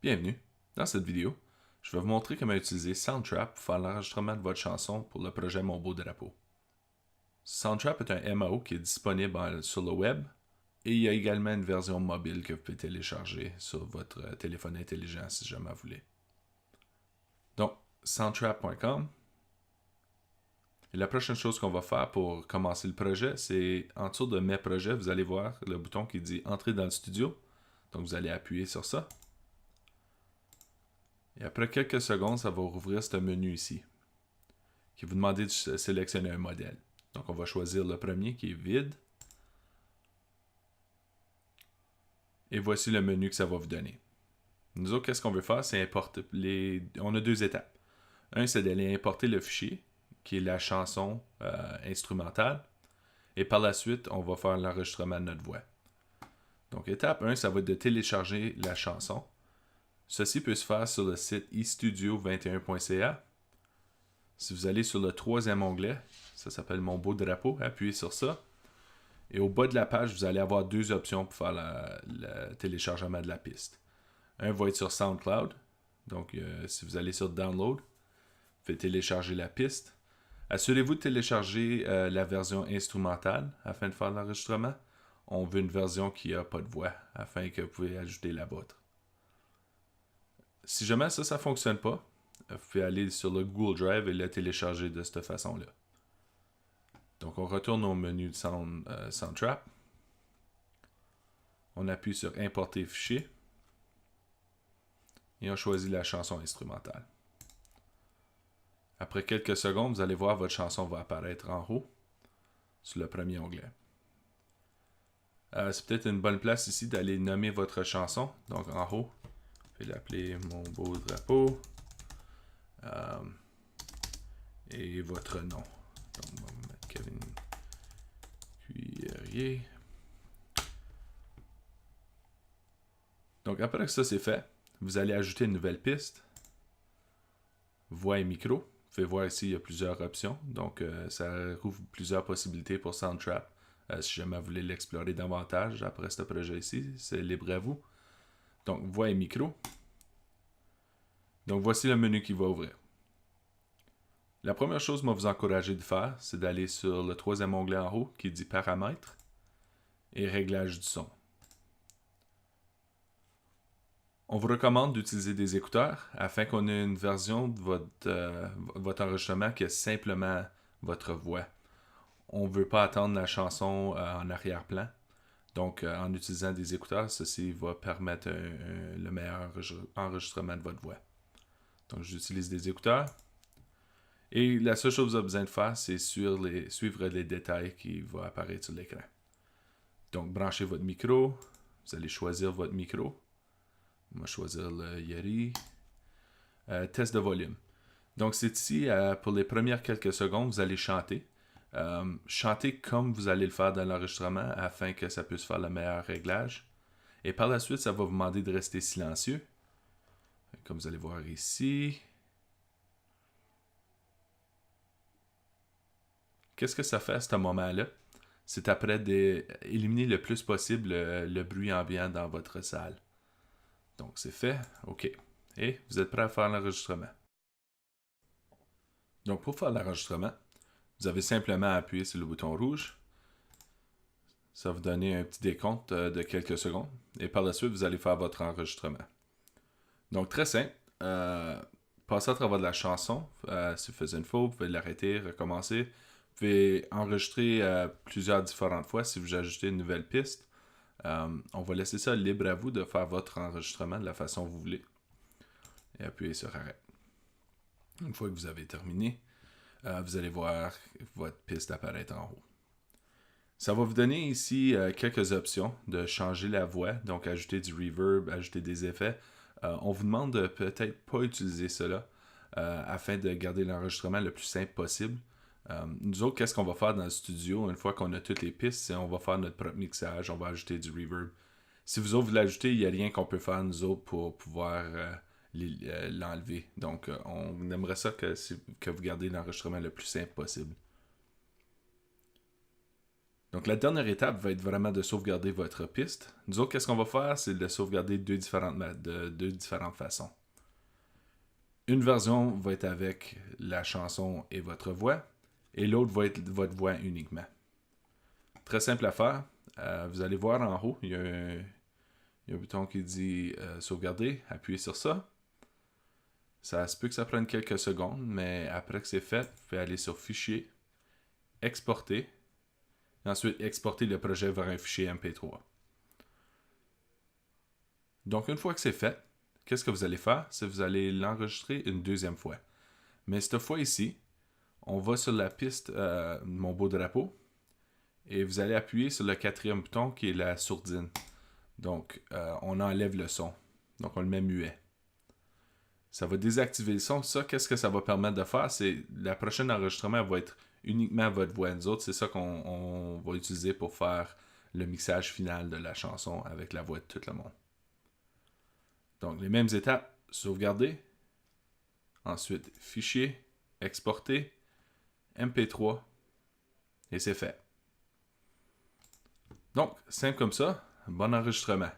Bienvenue. Dans cette vidéo, je vais vous montrer comment utiliser Soundtrap pour faire l'enregistrement de votre chanson pour le projet Mon Beau Drapeau. Soundtrap est un MAO qui est disponible sur le web et il y a également une version mobile que vous pouvez télécharger sur votre téléphone intelligent si jamais vous voulez. Donc, soundtrap.com. Et la prochaine chose qu'on va faire pour commencer le projet, c'est en dessous de Mes projets, vous allez voir le bouton qui dit Entrer dans le studio. Donc, vous allez appuyer sur ça. Et après quelques secondes, ça va rouvrir ce menu ici, qui vous demande de sélectionner un modèle. Donc, on va choisir le premier qui est vide. Et voici le menu que ça va vous donner. Nous autres, qu'est-ce qu'on veut faire? C'est importer On a deux étapes. Un, c'est d'aller importer le fichier, qui est la chanson instrumentale. Et par la suite, on va faire l'enregistrement de notre voix. Donc, étape 1, ça va être de télécharger la chanson. Ceci peut se faire sur le site estudio21.ca. Si vous allez sur le troisième onglet, ça s'appelle Mon Beau Drapeau, appuyez sur ça. Et au bas de la page, vous allez avoir deux options pour faire le téléchargement de la piste. Un va être sur SoundCloud. Donc, si vous allez sur Download, vous faites télécharger la piste. Assurez-vous de télécharger la version instrumentale afin de faire l'enregistrement. On veut une version qui n'a pas de voix afin que vous pouvez ajouter la vôtre. Si jamais ça ne fonctionne pas, vous pouvez aller sur le Google Drive et le télécharger de cette façon-là. Donc, on retourne au menu de Soundtrap. On appuie sur Importer fichier. Et on choisit la chanson instrumentale. Après quelques secondes, vous allez voir votre chanson va apparaître en haut, sur le premier onglet. C'est peut-être une bonne place ici d'aller nommer votre chanson. Donc, en haut, je vais l'appeler Mon Beau Drapeau. Et votre nom. Donc, on va mettre Kevin Cuillerier. Donc, après que ça c'est fait, vous allez ajouter une nouvelle piste. Voix et micro. Vous pouvez voir ici, il y a plusieurs options. Donc, ça ouvre plusieurs possibilités pour Soundtrap. Si jamais vous voulez l'explorer davantage après ce projet ici, c'est libre à vous. Donc, voix et micro. Donc, voici le menu qui va ouvrir. La première chose que je vais vous encourager de faire, c'est d'aller sur le troisième onglet en haut qui dit Paramètres et Réglages du son. On vous recommande d'utiliser des écouteurs afin qu'on ait une version de votre enregistrement qui est simplement votre voix. On ne veut pas attendre la chanson en arrière-plan. Donc, en utilisant des écouteurs, ceci va permettre le meilleur enregistrement de votre voix. Donc, j'utilise des écouteurs. Et la seule chose que vous avez besoin de faire, c'est suivre les détails qui vont apparaître sur l'écran. Donc, branchez votre micro. Vous allez choisir votre micro. On va choisir le Yeti. Test de volume. Donc, c'est ici, pour les premières quelques secondes, vous allez chanter. Chantez comme vous allez le faire dans l'enregistrement afin que ça puisse faire le meilleur réglage. Et par la suite, ça va vous demander de rester silencieux. Comme vous allez voir ici. Qu'est-ce que ça fait à ce moment-là? C'est après d'éliminer le plus possible le bruit ambiant dans votre salle. Donc, c'est fait. OK. Et vous êtes prêt à faire l'enregistrement. Donc, pour faire l'enregistrement, vous avez simplement à appuyer sur le bouton rouge. Ça va vous donner un petit décompte de quelques secondes. Et par la suite, vous allez faire votre enregistrement. Donc, très simple. Passez à travers de la chanson. Si vous faites une faute, vous pouvez l'arrêter, recommencer. Vous pouvez enregistrer plusieurs différentes fois si vous ajoutez une nouvelle piste. On va laisser ça libre à vous de faire votre enregistrement de la façon que vous voulez. Et appuyez sur Arrêt. Une fois que vous avez terminé, vous allez voir votre piste apparaître en haut. Ça va vous donner ici quelques options de changer la voix, donc ajouter du reverb, ajouter des effets. On vous demande de peut-être pas utiliser cela afin de garder l'enregistrement le plus simple possible. Nous autres, qu'est-ce qu'on va faire dans le studio une fois qu'on a toutes les pistes? C'est on va faire notre propre mixage, on va ajouter du reverb. Si vous autres vous l'ajoutez, il n'y a rien qu'on peut faire nous autres pour pouvoir l'enlever. Donc, on aimerait ça que vous gardez l'enregistrement le plus simple possible. Donc, la dernière étape va être vraiment de sauvegarder votre piste. Nous autres, qu'est-ce qu'on va faire? C'est de sauvegarder de deux différentes façons. Une version va être avec la chanson et votre voix, et l'autre va être votre voix uniquement. Très simple à faire. Vous allez voir en haut, il y a un bouton qui dit sauvegarder. Appuyez sur ça. Ça se peut que ça prenne quelques secondes, mais après que c'est fait, vous pouvez aller sur Fichier, Exporter, et ensuite exporter le projet vers un fichier MP3. Donc, une fois que c'est fait, qu'est-ce que vous allez faire? C'est que vous allez l'enregistrer une deuxième fois. Mais cette fois ici, on va sur la piste Mon beau drapeau, et vous allez appuyer sur le quatrième bouton qui est la sourdine. Donc, on enlève le son. Donc, on le met muet. Ça va désactiver le son. Ça, qu'est-ce que ça va permettre de faire? C'est la prochaine enregistrement va être uniquement votre voix. Nous autres, c'est ça qu'on va utiliser pour faire le mixage final de la chanson avec la voix de tout le monde. Donc, les mêmes étapes. Sauvegarder. Ensuite, Fichier, Exporter, MP3. Et c'est fait. Donc, simple comme ça. Bon enregistrement.